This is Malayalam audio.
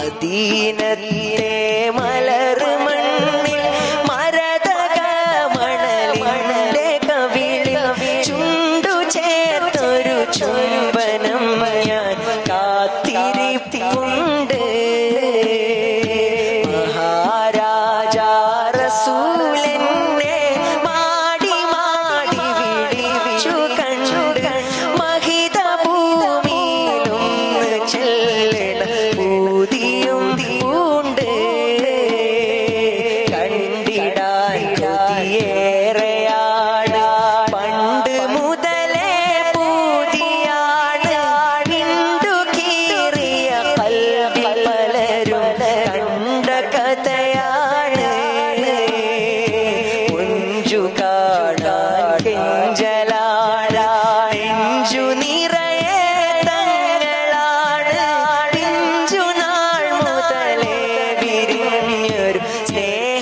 മദീനത്തെ മലർമണ്ണിൽ മരതക മണലിന്റെ കവിളിൽ ചുണ്ടു ചേർത്തൊരു ചുംബനം ഞാൻ കാത്തിരിപ്പുണ്ട്. മഹാരാജാ റസൂലെന്നെ മാടി മാടി വിളിച്ചു കണ്ട് മഹിത ഭൂമിയിലൊന്ന് ചെല്ലണ പൂതിയും പൂണ്ട്. കണ്ടിടാൻ കൊതിയേറെയാണ് പണ്ട് മുതലേ പൂതിയാണ്. വിണ്ടു കീറിയ കൽബിൽ പലരും കണ്ട കഥയാണ്. കുഞ്ചു കാണാൻ കെഞ്ചലാണ് നെഞ്ചു നിറയെ തങ്ങളാണ്. പിഞ്ചു നാൾ മുതലേ വിരിഞ്ഞൊരു സ്നേഹ